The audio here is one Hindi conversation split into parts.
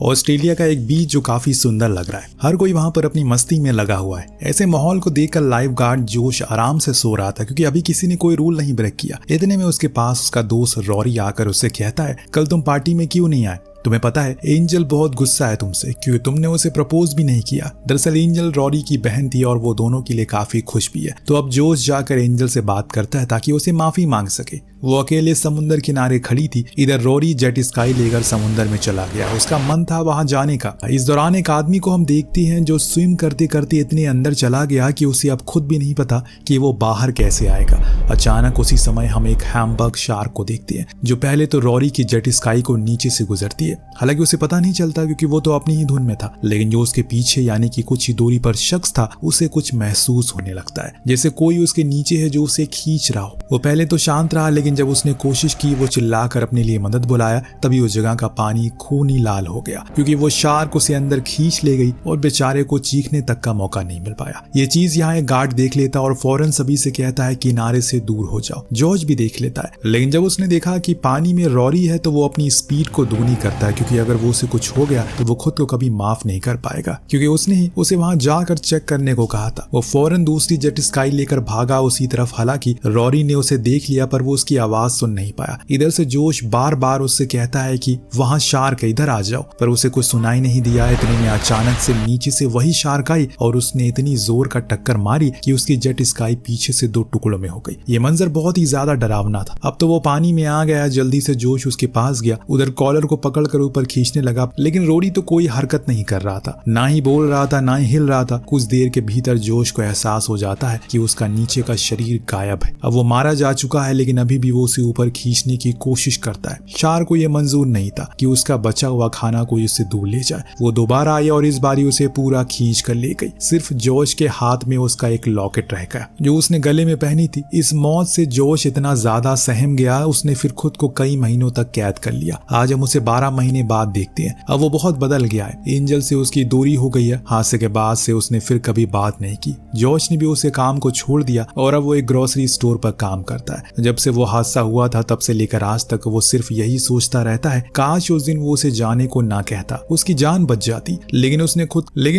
ऑस्ट्रेलिया का एक बीच जो काफी सुंदर लग रहा है। हर कोई वहां पर अपनी मस्ती में लगा हुआ है। ऐसे माहौल को देखकर लाइफ गार्ड जोश आराम से सो रहा था क्योंकि अभी किसी ने कोई रूल नहीं ब्रेक किया। इतने में उसके पास उसका दोस्त रॉरी आकर उससे कहता है, कल तुम पार्टी में क्यों नहीं आए? तुम्हें पता है एंजल बहुत गुस्सा है तुमसे क्योंकि तुमने उसे प्रपोज भी नहीं किया। दरअसल एंजल रॉरी की बहन थी और वो दोनों के लिए काफी खुश भी है। तो अब जोश जाकर एंजल से बात करता है ताकि उसे माफी मांग सके। वो अकेले समुद्र किनारे खड़ी थी। इधर रॉरी जेट स्काई लेकर समुद्र में चला गया। उसका मन था वहां जाने का। इस दौरान एक आदमी को हम देखते हैं जो स्विम करते करते इतने अंदर चला गया कि उसे अब खुद भी नहीं पता कि वो बाहर कैसे आएगा। अचानक उसी समय हम एक हैमबर्ग शार्क को देखते हैं जो पहले तो रॉरी की जेट स्काई को नीचे से गुजरती है। हालांकि उसे पता नहीं चलता क्योंकि वो तो अपनी ही धुन में था, लेकिन जो उसके पीछे यानी कि कुछ ही दूरी पर शख्स था उसे कुछ महसूस होने लगता है जैसे कोई उसके नीचे है जो उसे खींच रहा हो। वो पहले तो शांत रहा, लेकिन जब उसने कोशिश की, वो चिल्लाकर अपने लिए मदद बुलाया, तभी उस जगह का पानी खूनी लाल हो गया क्योंकि वो शार्क उसे अंदर खींच ले गई और बेचारे को चीखने तक का मौका नहीं मिल पाया। ये चीज यहाँ एक गार्ड देख लेता और फौरन सभी से कहता है किनारे से दूर हो जाओ। जॉर्ज भी देख लेता है, लेकिन जब उसने देखा कि पानी में रॉरी है तो वो अपनी स्पीड को दूनी करता है क्योंकि अगर वो उसे कुछ हो गया तो वो खुद को कभी माफ नहीं कर पाएगा क्योंकि उसने ही उसे वहां जाकर चेक करने को कहा था। वो फौरन दूसरी जेट स्काई लेकर भागा उसी तरफ। हालांकि रॉरी ने उसे देख लिया पर वो उसकी आवाज सुन नहीं पाया। इधर से जोश बार बार उससे कहता है कि वहां शार्क है, इधर आ जाओ, पर उसे कुछ सुनाई नहीं दिया। इतने में अचानक से नीचे से वही शार्क आई और उसने इतनी जोर का टक्कर मारी कि उसकी जेट स्काई पीछे से 2 टुकड़ों में हो गई। ये मंजर बहुत ही ज्यादा डरावना था। अब तो वो पानी में आ गया। जल्दी से जोश उसके पास गया, उधर कॉलर को पकड़कर ऊपर खींचने लगा, लेकिन रॉरी तो कोई हरकत नहीं कर रहा था, ना ही बोल रहा था, ना ही हिल रहा था। कुछ देर के भीतर जोश को एहसास हो जाता है कि उसका नीचे का शरीर गायब है। अब वो मारा जा चुका है, लेकिन अभी भी वो उसे ऊपर खींचने की कोशिश करता है। शार्क को यह मंजूर नहीं था कि उसका बचा हुआ खाना कोई उससे दूर ले जाए। वो दोबारा आई और इस बारी उसे पूरा खींच कर ले गई। सिर्फ जोश के हाथ में उसका एक लॉकेट रह गया जो उसने गले में पहनी थी। इस मौत से जोश इतना ज्यादा सहम गया, उसने फिर खुद को कई महीनों तक कैद कर लिया। आज हम उसे 12 महीने बाद देखते हैं। अब वो बहुत बदल गया है। एंजल से उसकी दूरी हो गई है। हादसे के बाद से उसने फिर कभी बात नहीं की। जोश ने भी उसे काम को छोड़ दिया और अब वो एक ग्रोसरी स्टोर पर काम करता है। जब से वो हादसा हुआ था तब से लेकर आज तक वो सिर्फ यही सोचता रहता है, काश उस दिन वो उसे जाने को ना कहता, उसकी जान बच जाती। लेकिन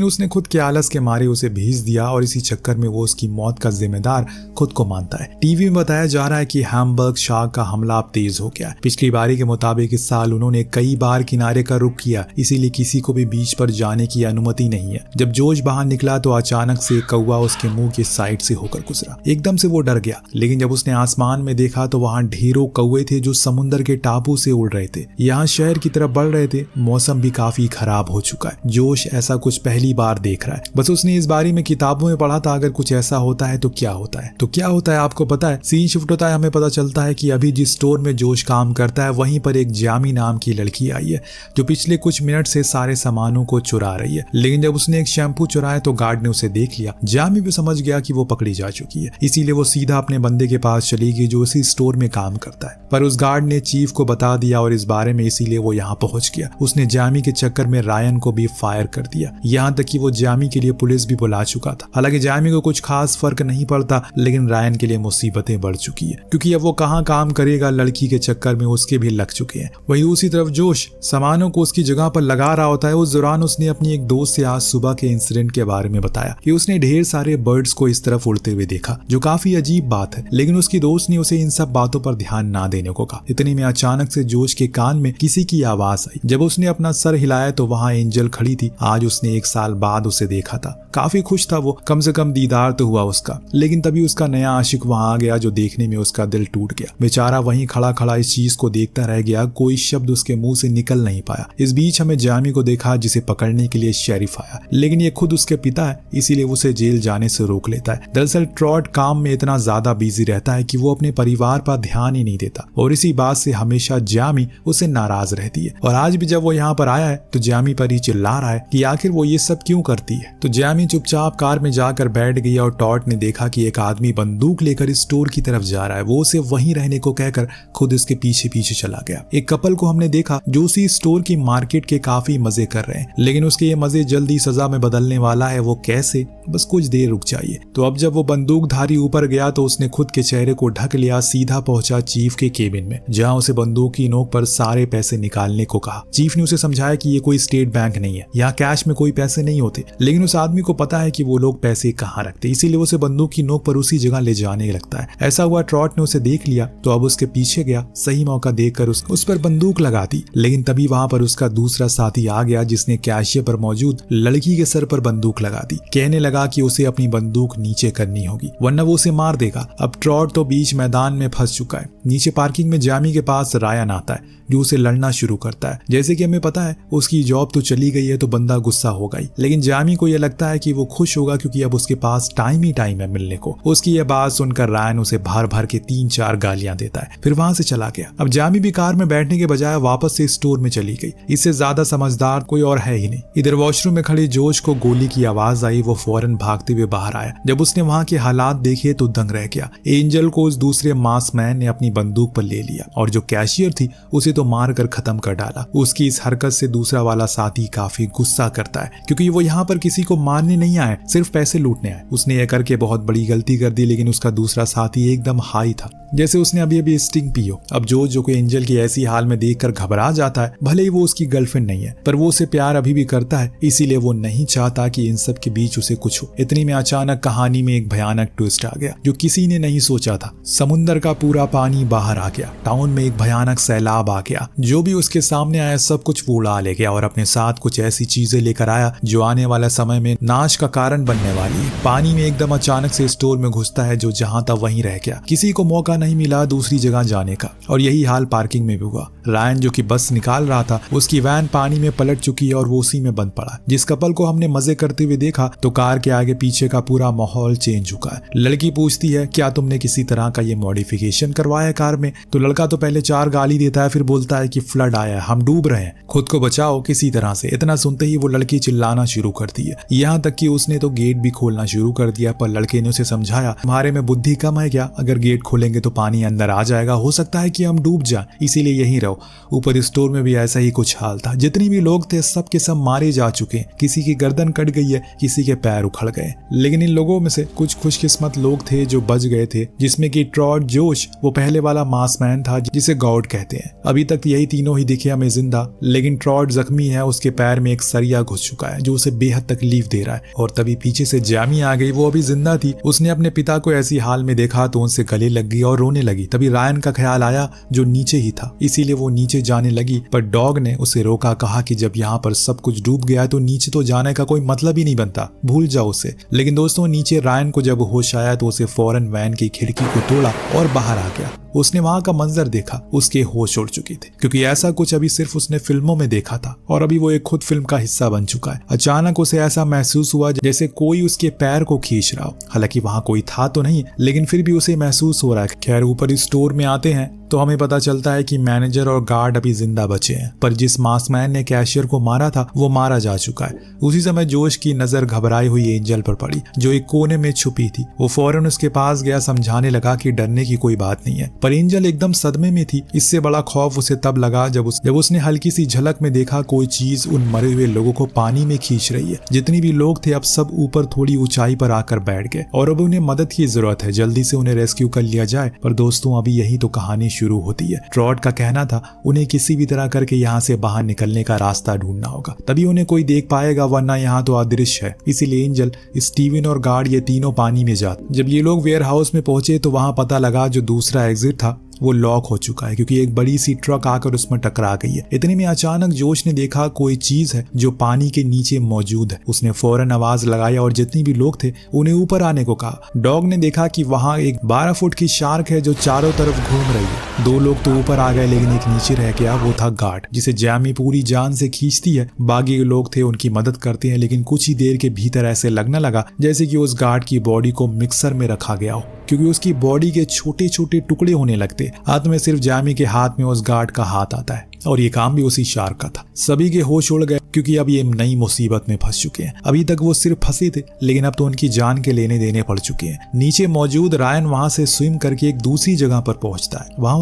उसने खुद के आलस के मारे उसे भेज दिया और इसी चक्कर में वो उसकी मौत का जिम्मेदार खुद को मानता है। टीवी में बताया जा रहा है कि हैमबर्ग शार्क का हमला अब तेज हो गया। पिछली बारी के मुताबिक इस साल उन्होंने कई बार किनारे का रुख किया, इसीलिए किसी को भी बीच पर जाने की अनुमति नहीं है। जब जोश बाहर निकला तो अचानक से कौवा उसके मुंह के साइड से होकर गुजरा। एकदम से वो डर गया, लेकिन जब उसने आसमान में देखा तो वहां ढेरों कौवे थे जो समुद्र के टापू से उड़ रहे थे। यहाँ शहर की तरफ बढ़ रहे थे। मौसम भी काफी खराब हो चुका है। जोश ऐसा कुछ पहली बार देख रहा है। बस उसने इस बारे में किताबों में पढ़ा था, अगर कुछ ऐसा होता है तो क्या होता है। तो क्या होता है आपको पता है? सीन शिफ्ट होता है। हमें पता चलता है कि अभी जिस स्टोर में जोश काम करता है वहीं पर एक जामी नाम की लड़की आई है जो पिछले कुछ मिनट से सारे सामानों को चुरा रही है। लेकिन जब उसने एक शैम्पू चुराया तो गार्ड ने उसे देख लिया। जामी भी समझ गया कि वो पकड़ी जा चुकी है, इसीलिए वो सीधा अपने बंदे के पास चली गई जो उसी स्टोर में काम करता है। पर उस गार्ड ने चीफ को बता दिया और इस बारे में, इसीलिए वो यहाँ पहुंच गया। उसने जामी के चक्कर में रायन को भी फायर कर दिया, यहाँ तक कि वो जामी के लिए पुलिस भी बुला चुका था। हालांकि जामी को कुछ खास फर्क नहीं पड़ता, लेकिन रायन के लिए मुसीबतें बढ़ चुकी है क्योंकि अब वो कहाँ काम करेगा। लड़की के चक्कर में उसके भी लग चुके हैं। वहीं दूसरी तरफ जोश सामानों को उसकी जगह पर लगा रहा होता है। उस दौरान उसने अपनी एक दोस्त से आज सुबह के इंसिडेंट के बारे में बताया कि उसने ढेर सारे बर्ड्स को इस तरफ उड़ते हुए देखा, जो काफी अजीब बात है। लेकिन उसकी दोस्त ने उसे इन सब बातों पर ध्यान ना देने को कहा। इतने में अचानक से जोश के कान में किसी की आवाज आई। जब उसने अपना सर हिलाया तो वहां एंजल खड़ी थी। आज उसने 1 साल बाद उसे देखा था। काफी खुश था वो, कम से कम दीदार तो हुआ उसका। लेकिन तभी उसका नया आशिक वहां आ गया जो देखने में उसका दिल टूट गया। बेचारा वहीं खड़ा खड़ा इस चीज को देखता रह गया। कोई शब्द उसके मुंह से निकल नहीं पाया। इस बीच हमें जामी को देखा जिसे पकड़ने के लिए शेरिफ आया, लेकिन ये खुद उसके पिता है, इसीलिए उसे जेल जाने से रोक लेता है। दरअसल ट्रॉट काम में इतना ज्यादा बिजी रहता है कि वो अपने परिवार पर ध्यान ही नहीं देता और इसी बात से हमेशा जामी उसे नाराज रहती है। और आज भी जब वो यहाँ पर आया है तो जामी पर ही चिल्ला रहा है कि आखिर वो ये सब क्यों करती है। तो जामी चुपचाप कार में जाकर बैठ गई और टॉट ने देखा कि एक आदमी बंदूक लेकर इस स्टोर की तरफ जा रहा है। वो उसे वहीं रहने को कहकर खुद इसके पीछे पीछे चला गया। एक कपल को हमने देखा जो उसी स्टोर की मार्केट के काफी मजे कर रहे हैं, लेकिन उसके ये मजे जल्दी सजा में बदलने वाला है। वो कैसे? बस कुछ देर रुक जाइए। तो अब जब वो बंदूकधारी ऊपर गया तो उसने खुद के चेहरे को ढक लिया, सीधा पहुंचा चीफ के केबिन में, जहां उसे बंदूक की नोक पर सारे पैसे निकालने को कहा। चीफ ने उसे समझाया कि ये कोई स्टेट बैंक नहीं है, यहाँ कैश में कोई पैसे नहीं होते, लेकिन उस आदमी को पता है कि वो लोग पैसे कहाँ रखते, इसीलिए उसे बंदूक की नोक पर उसी जगह ले जाने लगता है। ऐसा हुआ ट्रॉट ने उसे देख लिया तो अब उसके पीछे गया, सही मौका देखकर उस पर बंदूक लगा दी। लेकिन तभी वहां पर उसका दूसरा साथी आ गया, जिसने कैशियर पर मौजूद लड़की के सर पर बंदूक लगा दी। कहने लगा कि उसे अपनी बंदूक नीचे करनी होगी वरना वो उसे मार देगा। अब ट्रॉट तो बीच मैदान में फंस चुका है। नीचे पार्किंग में जैमी के पास रायन आता है, जो उसे लड़ना शुरू करता है। जैसे कि हमें पता है उसकी जॉब तो चली गई है, तो बंदा गुस्सा होगा ही, लेकिन जैमी को यह लगता है कि वो खुश होगा क्योंकि अब उसके पास टाइम ही टाइम है मिलने को। उसकी यह बात सुनकर रायन उसे भर भर के 3-4 गालियां देता है, फिर वहां से चला गया। अब जैमी भी कार में बैठने के बजाय वापस से स्टोर में चली गई। इससे ज्यादा समझदार कोई और है ही नहीं। इधर वॉशरूम में खड़े जोश को गोली की आवाज आई। वो फौरन भागते हुए बाहर आया। जब उसने वहां के हालात देखे तो दंग रह गया। एंजल को उस दूसरे मास्क मैन ने अपनी बंदूक पर ले लिया और जो कैशियर थी उसे तो मार कर खत्म कर डाला। उसकी इस हरकत से दूसरा वाला साथी काफी गुस्सा करता है, क्योंकि वो यहाँ पर किसी को मारने नहीं आया, सिर्फ पैसे लूटने आए। उसने यह करके बहुत बड़ी गलती कर दी, लेकिन उसका दूसरा साथी एकदम हाई था, जैसे उसने अभी स्टिंग पी हो। अब जो को एंजल की ऐसी हाल में देखकर घबरा जाता है। भले ही वो उसकी गर्लफ्रेंड नहीं है, पर वो उसे प्यार अभी भी करता है, इसीलिए वो नहीं चाहता कि इन सब के बीच उसे कुछ हो। इतनी में अचानक कहानी में एक भयानक ट्विस्ट आ गया जो किसी ने नहीं सोचा था। समुद्र का पूरा पानी बाहर आ गया। टाउन में एक भयानक सैलाब आ गया। जो भी उसके सामने आया सब कुछ वो उड़ा ले गया और अपने साथ कुछ ऐसी चीजें लेकर आया जो आने वाला समय में नाश का कारण बनने वाली है। पानी में एकदम अचानक से स्टोर में घुसता है, जो जहां था वहीं रह गया। किसी को मौका नहीं मिला दूसरी जगह जाने का, और यही हाल पार्किंग में भी हुआ। रायन जो कि बस निकाल रहा था, उसकी वैन पानी में पलट चुकी है और वो उसी में बंद पड़ा। जिस कपल को हमने मजे करते हुए देखा तो कार के आगे पीछे का पूरा माहौल चेंज चुका है। लड़की पूछती है, क्या तुमने किसी तरह का ये मॉडिफिकेशन करवाया कार में? तो लड़का तो पहले 4 गाली देता है, फिर बोलता है कि फ्लड आया है, हम डूब रहे हैं, खुद को बचाओ किसी तरह से। इतना सुनते ही वो लड़की चिल्लाना शुरू करती है, यहाँ तक कि उसने तो गेट भी खोलना शुरू कर दिया। पर लड़के ने उसे समझाया, तुम्हारे में बुद्धि कम है क्या? अगर गेट खोलेंगे तो पानी अंदर आ जाएगा, हो सकता है कि हम डूब जाएं, इसीलिए यहीं रहो। ऊपर स्टोर में भी ऐसा ही कुछ हाल था। जितने भी लोग थे सब के सब मारे जा चुके हैं। किसी की गर्दन कट गई है, किसी के पैर उखड़ गए, लेकिन इन लोगों में से कुछ खुशकिस्मत लोग थे जो बच गए थे, जिसमें कि ट्रॉट जोश वो पहले वाला मास्कमैन था जिसे गॉड कहते हैं। अभी तक यही तीनों ही दिखे हमें जिंदा, लेकिन ट्रॉट जख्मी है, उसके पैर में एक सरिया घुस चुका है जो उसे बेहद तकलीफ दे रहा है। और तभी पीछे से जैमी आ गई। वो अभी जिंदा थी। उसने अपने पिता को ऐसी हाल में देखा तो उनसे गले लग गई और रोने लगी। तभी रायन का ख्याल आया जो नीचे ही था, इसीलिए वो नीचे जाने लगी, पर डॉग ने उसे रोका। कहा कि जब यहाँ पर सब कुछ डूब गया है तो नीचे तो जाने का कोई मतलब ही नहीं बनता, भूल जाओ उसे। लेकिन दोस्तों नीचे रायन को जब होश आया तो उसे फौरन वैन की खिड़की को तोड़ा और बाहर आ गया। उसने वहां का मंजर देखा, उसके होश उड़ चुके थे, क्योंकि ऐसा कुछ अभी सिर्फ उसने फिल्मों में देखा था और अभी वो एक खुद फिल्म का हिस्सा बन चुका है। अचानक उसे ऐसा महसूस हुआ जैसे कोई उसके पैर को खींच रहा हो। हालांकि वहां कोई था तो नहीं, लेकिन फिर भी उसे महसूस हो रहा है। खैर ऊपर स्टोर में आते हैं तो हमें पता चलता है कि मैनेजर और गार्ड अभी जिंदा बचे हैं, पर जिस मास्कमैन ने कैशियर को मारा था वो मारा जा चुका है। उसी समय जोश की नजर घबराई हुई एंजल पर पड़ी, जो एक कोने में छुपी थी। वो फौरन उसके पास गया, समझाने लगा कि डरने की कोई बात नहीं है, पर एंजल एकदम सदमे में थी। इससे बड़ा खौफ उसे तब लगा जब उसने हल्की सी झलक में देखा कोई चीज उन मरे हुए लोगों को पानी में खींच रही है। जितनी भी लोग थे अब सब ऊपर थोड़ी ऊंचाई पर आकर बैठ गए और अब उन्हें मदद की जरूरत है, जल्दी से उन्हें रेस्क्यू कर लिया जाए। पर दोस्तों अभी यही तो कहानी शुरू होती है। ट्रॉट का कहना था उन्हें किसी भी तरह करके यहाँ से बाहर निकलने का रास्ता ढूंढना होगा, तभी उन्हें कोई देख पाएगा, वरना यहाँ तो अदृश्य है। इसीलिए एंजल, स्टीवन और गार्ड ये तीनों पानी में जाते। जब ये लोग वेयर हाउस में पहुंचे तो वहां पता लगा जो दूसरा एग्जिट था वो लॉक हो चुका है, क्योंकि एक बड़ी सी ट्रक आकर उसमें टकरा गई है। इतने में अचानक जोश ने देखा कोई चीज है जो पानी के नीचे मौजूद है। उसने फौरन आवाज लगाई और जितने भी लोग थे उन्हें ऊपर आने को कहा। डॉग ने देखा कि वहां एक 12 फुट की शार्क है जो चारों तरफ घूम रही है। 2 लोग तो ऊपर आ गए, लेकिन एक नीचे रह गया, वो था गार्ड, जिसे जैमी पूरी जान से खींचती है। बाकी लोग थे उनकी मदद करते हैं, लेकिन कुछ ही देर के भीतर ऐसे लगने लगा जैसे कि उस गार्ड की बॉडी को मिक्सर में रखा गया हो, क्योंकि उसकी बॉडी के छोटे छोटे टुकड़े होने लगते। हाथ में सिर्फ जैमी के हाथ में उस गार्ड का हाथ आता है। और ये काम भी उसी शार्क का था। सभी के होश उड़ गए क्योंकि अब ये नई मुसीबत में फंस चुके हैं। अभी तक वो सिर्फ फंसे थे, लेकिन अब तो उनकी जान के लेने देने पड़ चुके हैं। नीचे मौजूद रायन वहां से स्विम करके एक दूसरी जगह पर पहुंचता है। वहां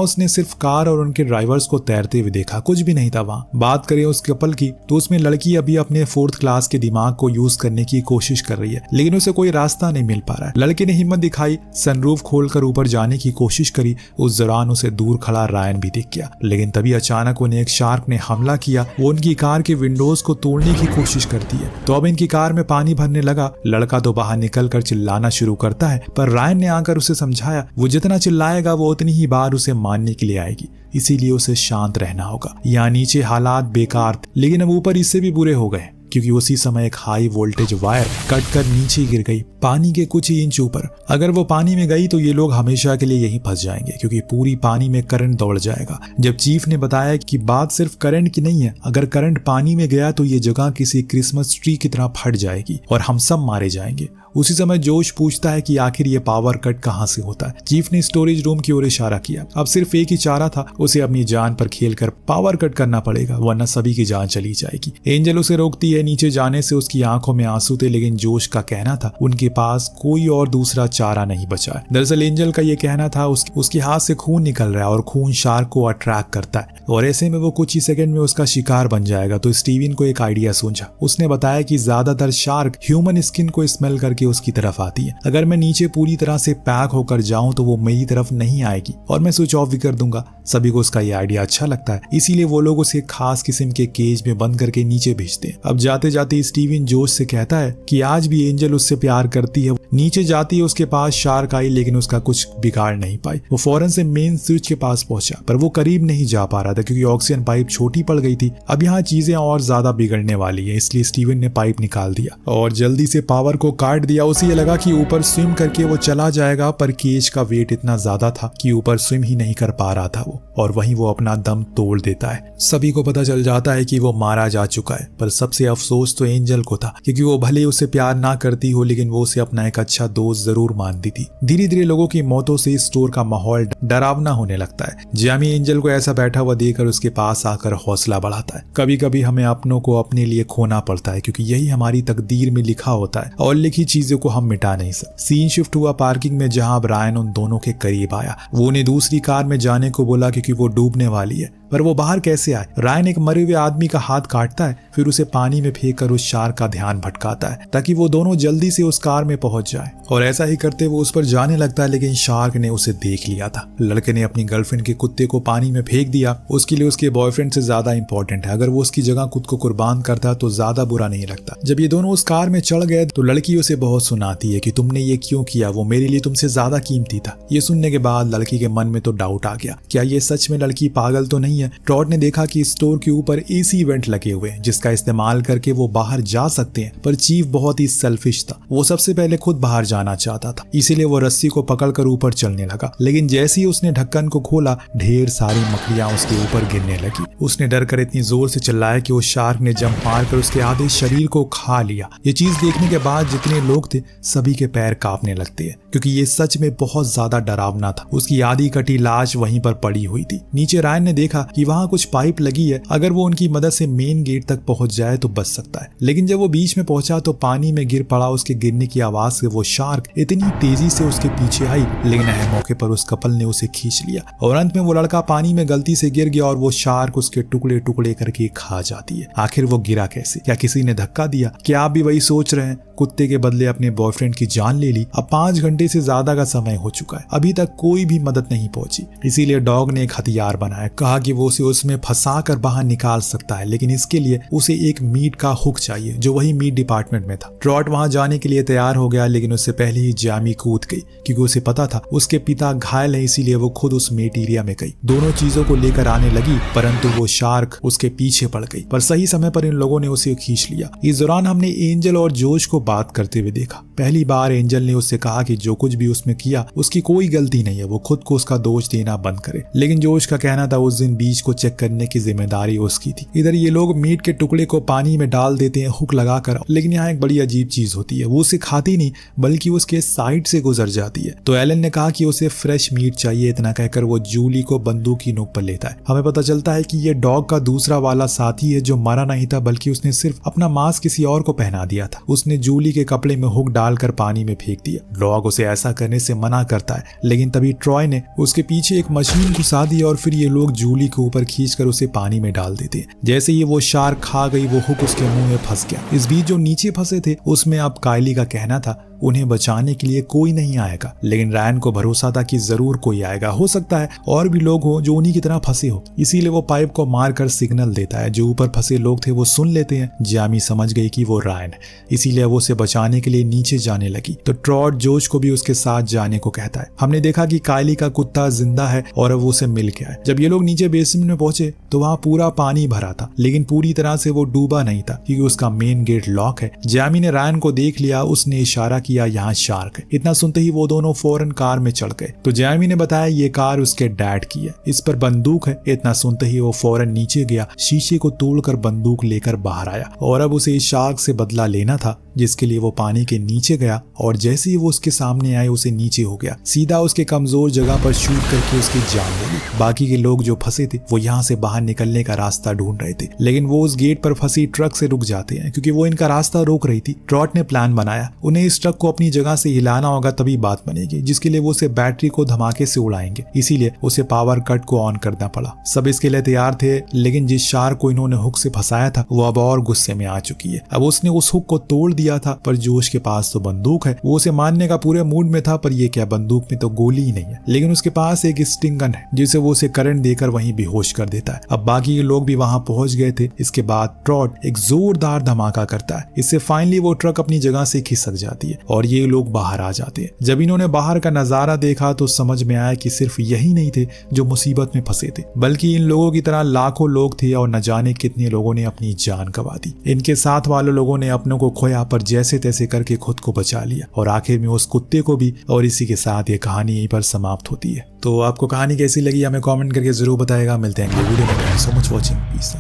उसने सिर्फ कार और उनके ड्राइवर्स को तैरते हुए देखा, कुछ भी नहीं था वहां। बात करें उस कपल की तो उसमें लड़की अभी अपने 4th क्लास के दिमाग को यूज करने की कोशिश कर रही है, लेकिन उसे कोई रास्ता नहीं मिल पा रहा है। लड़के ने हिम्मत दिखाई, सनरूफ खोलकर ऊपर जाने की कोशिश करी। उस दौरान उसे दूर खड़ा रायन भी दिख गया, लेकिन तभी अचानक उन्हें एक शार्क ने हमला किया। वो उनकी कार के विंडोज को तोड़ने की कोशिश करती है। तो अब इनकी कार में पानी भरने लगा। लड़का तो बाहर निकलकर चिल्लाना शुरू करता है, पर रायन ने आकर उसे समझाया वो जितना चिल्लाएगा वो उतनी ही बार उसे मारने के लिए आएगी, इसीलिए उसे शांत रहना होगा। यहाँ नीचे हालात बेकार थे, लेकिन अब ऊपर इससे भी बुरे हो गए क्योंकि उसी समय एक हाई वोल्टेज वायर कटकर नीचे गिर गई, पानी के कुछ ही इंच ऊपर। अगर वो पानी में गई तो ये लोग हमेशा के लिए यहीं फंस जाएंगे क्योंकि पूरी पानी में करंट दौड़ जाएगा। जब चीफ ने बताया कि बात सिर्फ करंट की नहीं है, अगर करंट पानी में गया तो ये जगह किसी क्रिसमस ट्री की तरह फट जाएगी और हम सब मारे जाएंगे। उसी समय जोश पूछता है कि आखिर ये पावर कट कहाँ से होता है। चीफ ने स्टोरेज रूम की ओर इशारा किया। अब सिर्फ एक ही चारा था, उसे अपनी जान पर खेलकर पावर कट करना पड़ेगा, वरना सभी की जान चली जाएगी। एंजल उसे रोकती है। नीचे जाने से उसकी आंखों में आंसू थे, लेकिन जोश का कहना था उनके पास कोई और दूसरा चारा नहीं बचा है। दरअसल एंजल का ये कहना था उसके हाथ से खून निकल रहा है और खून शार्क को अट्रैक्ट करता है और ऐसे में वो कुछ ही सेकंड में उसका शिकार बन जाएगा। तो स्टीवन को एक आइडिया सूझा। उसने बताया कि ज्यादातर शार्क ह्यूमन स्किन को स्मेल करके उसकी तरफ आती है। अगर मैं नीचे पूरी तरह से पैक होकर जाऊं तो वो मेरी तरफ नहीं आएगी और मैं स्विच ऑफ भी कर दूंगा। सभी को उसका ये आइडिया अच्छा लगता है, इसीलिए वो लोग उसे खास किस्म के केज में बंद करके नीचे भेजते हैं। अब जाते जाते स्टीवन जोश से कहता है कि आज भी एंजल उससे प्यार करती है। नीचे जाती है उसके पास शार्क आई, लेकिन उसका कुछ बिगाड़ नहीं पाई। वो फौरन से मेन स्विच के पास पहुंचा, पर वो करीब नहीं जा पा रहा था क्योंकि ऑक्सीजन पाइप छोटी पड़ गई थी। अब यहाँ चीजें और ज्यादा बिगड़ने वाली है, इसलिए स्टीवन ने पाइप निकाल दिया और जल्दी से पावर को काट दिया। उसे ये लगा कि ऊपर स्विम करके वो चला जाएगा, पर केज का वेट इतना ज्यादा था कि ऊपर स्विम ही नहीं कर पा रहा था वो, और वहीं वो अपना दम तोड़ देता है। सभी को पता चल जाता है कि वो मारा जा चुका है, पर सबसे अफसोस तो एंजल को था क्योंकि वो भले उसे प्यार ना करती हो, लेकिन वो उसे अपना एक अच्छा दोस्त जरूर मानती थी। धीरे धीरे लोगों की मौतों से इस स्टोर का माहौल डरावना होने लगता है। जैमी एंजल को ऐसा बैठा हुआ देखकर उसके पास आकर हौसला बढ़ाता है। कभी कभी हमें अपनों को अपने लिए खोना पड़ता है क्योंकि यही हमारी तकदीर में लिखा होता है और लिखी चीजों को हम मिटा नहीं सकते। सीन शिफ्ट हुआ पार्किंग में, जहां अब रायन उन दोनों के करीब आया। वो उन्हें दूसरी कार में जाने को बोला क्योंकि वो डूबने वाली है, पर वो बाहर कैसे आए? रायन एक मरे हुए आदमी का हाथ काटता है, फिर उसे पानी में फेंककर उस शार्क का ध्यान भटकाता है ताकि वो दोनों जल्दी से उस कार में पहुंच जाए, और ऐसा ही करते वो उस पर जाने लगता है, लेकिन शार्क ने उसे देख लिया था। लड़के ने अपनी गर्लफ्रेंड के कुत्ते को पानी में फेंक दिया। उसके लिए उसके बॉयफ्रेंड से ज्यादा इंपॉर्टेंट है। अगर वो उसकी जगह खुद को कुर्बान करता तो ज्यादा बुरा नहीं लगता। जब ये दोनों उस कार में चढ़ गए तो लड़की उसे बहुत सुनाती है कि तुमने ये क्यों किया, वो मेरे लिए तुमसे ज्यादा कीमती था। ये सुनने के बाद लड़की के मन में तो डाउट आ गया, क्या ये सच में लड़की पागल तो नहीं है? ट्रॉट ने देखा कि स्टोर के ऊपर एसी वेंट लगे हुए हैं जिसका इस्तेमाल करके वो बाहर जा सकते हैं, पर चीफ बहुत ही सेल्फिश था। वो सबसे पहले खुद बाहर जाना चाहता था, इसीलिए वो रस्सी को पकड़कर ऊपर चलने लगा। लेकिन जैसे ही उसने ढक्कन को खोला, ढेर सारी मकड़ियां उसके ऊपर गिरने लगी। उसने डर कर इतनी जोर से चिल्लाया कि उस शार्क ने जंप मारकर उसके आधे शरीर को खा लिया। ये चीज देखने के बाद जितने लोग थे सभी के पैर कांपने लगते हैं क्योंकि ये सच में बहुत ज्यादा डरावना था। उसकी आधी कटी लाश वहीं पर पड़ी हुई थी। नीचे रायन ने देखा कि वहां कुछ पाइप लगी है, अगर वो उनकी मदद से मेन गेट तक पहुंच जाए तो बच सकता है। लेकिन जब वो बीच में पहुंचा तो पानी में गिर पड़ा। उसके गिरने की आवाज से वो शार्क इतनी तेजी से उसके पीछे आई, लेकिन अहम मौके पर उस कपल ने उसे खींच लिया और अंत में वो लड़का पानी में गलती से गिर गया और वो शार्क उसके टुकड़े टुकड़े करके खा जाती है। आखिर वो गिरा कैसे? क्या किसी ने धक्का दिया? क्या आप भी वही सोच रहे हैं? कुत्ते के बदले अपने बॉयफ्रेंड की जान ले ली। अब 5 घंटे से ज्यादा का समय हो चुका है, अभी तक कोई भी मदद नहीं पहुंची। इसीलिए डॉग ने एक हथियार बनाया। कहा कि वो उसे उसमें फंसा कर बाहर निकाल सकता है, लेकिन इसके लिए उसे एक मीट का हुक चाहिए जो वही मीट डिपार्टमेंट में था। ट्रॉट वहां जाने के लिए तैयार हो गया, लेकिन उससे पहले ही जैमी कूद गई क्योंकि उसे पता था उसके पिता घायल है, इसीलिए वो खुद उस मीट एरिया में गई। दोनों चीजों को लेकर आने लगी, परंतु वो शार्क उसके पीछे पड़ गई। पर सही समय पर इन लोगों ने उसे खींच लिया। इस दौरान हमने एंजल और जोश को बात करते हुए देखा। पहली बार एंजल ने उससे कहा कि जो कुछ भी उसने किया उसकी कोई गलती नहीं है, वो खुद को उसका दोष देना बंद करे। लेकिन जोश का कहना था उस दिन बीच को चेक करने की जिम्मेदारी उसकी थी। इधर ये लोग मीट के टुकड़े को पानी में डाल देते हैं हुक लगाकर। लेकिन यहाँ एक बड़ी अजीब चीज होती है, वो उसे खाती नहीं बल्कि उसके साइड से गुजर जाती है। तो एलन ने कहा कि उसे फ्रेश मीट चाहिए। इतना कहकर वो जूली को बंदूक की नोक पर लेता है। हमें पता चलता है कि ये डॉग का दूसरा वाला साथी है जो मरा नहीं था, बल्कि उसने सिर्फ अपना मास्क किसी और को पहना दिया था। उसने जूली के कपड़े में हुक डालकर पानी में फेंक दिया। डॉग उसे ऐसा करने से मना करता है, लेकिन तभी ट्रॉय ने उसके पीछे एक मशीन घुसा दी और फिर ये लोग जूली के ऊपर खींचकर उसे पानी में डाल देते हैं। जैसे ही वो शार्क खा गई, वो हुक उसके मुंह में फंस गया। इस बीच जो नीचे फंसे थे उसमें अब कायली का कहना था उन्हें बचाने के लिए कोई नहीं आएगा, लेकिन रैन को भरोसा था कि जरूर कोई आएगा। हो सकता है और भी लोग हो जो उन्हीं की तरह फंसे हो। इसीलिए वो पाइप को मारकर सिग्नल देता है। जो ऊपर फंसे लोग थे वो सुन लेते हैं। जैमी समझ गई कि वो रैन है, इसीलिए वो उसे बचाने के लिए नीचे जाने लगी। तो ट्रॉट जोश को भी उसके साथ जाने को कहता है। हमने देखा कि कायली का कुत्ता जिंदा है और अब उसे मिल गया है। जब ये लोग नीचे बेसमेंट में पहुंचे तो वहां पूरा पानी भरा था, लेकिन पूरी तरह से वो डूबा नहीं था क्योंकि उसका मेन गेट लॉक है। जैमी ने रैन को देख लिया, उसने इशारा किया यहाँ शार्क। इतना सुनते ही वो दोनों फौरन कार में चढ़ गए। तो जैमी ने बताया ये कार उसके डैड की है, इस पर बंदूक है। इतना सुनते ही वो फौरन नीचे गया, शीशे को तोड़कर बंदूक लेकर बाहर आया और अब उसे इस शार्क से बदला लेना था, जिसके लिए वो पानी के नीचे गया और जैसे ही वो उसके सामने आए उसे नीचे हो गया। सीधा उसके कमजोर जगह पर शूट करके उसकी जान ले ली। बाकी के लोग जो फंसे थे वो यहाँ से बाहर निकलने का रास्ता ढूंढ रहे थे, लेकिन वो उस गेट पर फंसी ट्रक से रुक जाते हैं क्योंकि वो इनका रास्ता रोक रही थी। ट्रॉट ने प्लान बनाया, उन्हें इस ट्रक को अपनी जगह से हिलाना होगा तभी बात बनेगी, जिसके लिए वो उसे बैटरी को धमाके से उड़ाएंगे। इसीलिए उसे पावर कट को ऑन करना पड़ा। सब इसके लिए तैयार थे, लेकिन जिस शार्क को इन्होंने हुक से फंसाया था वो अब और गुस्से में आ चुकी है। अब उसने उस हुक को तोड़ दिया था, पर जोश के पास तो बंदूक है। वो उसे मारने का पूरे मूड में था, पर ये क्या, बंदूक में तो गोली ही नहीं है। लेकिन उसके पास एक स्टिंग गन है जिसे वो उसे करंट देकर वहीं बेहोश कर देता है। अब बाकी के लोग भी वहां पहुंच गए थे। इसके बाद ट्रॉट एक जोरदार धमाका करता है। इससे फाइनली वो ट्रक अपनी जगह से खिसक जाती है और ये लोग बाहर आ जाते हैं। जब इन्होंने बाहर का नजारा देखा तो समझ में आया कि सिर्फ यही नहीं थे जो मुसीबत में फंसे थे, बल्कि इन लोगों की तरह लाखों लोग थे और न जाने कितने लोगों ने अपनी जान गंवा दी। इनके साथ वाले लोगों ने अपनों को खोया, पर जैसे तैसे करके खुद को बचा लिया और आखिर में उस कुत्ते को भी। और इसी के साथ ये कहानी यहीं पर समाप्त होती है। तो आपको कहानी कैसी लगी हमें कमेंट करके जरूर बताएगा। मिलते हैं अगले वीडियो में। So much watching, piece.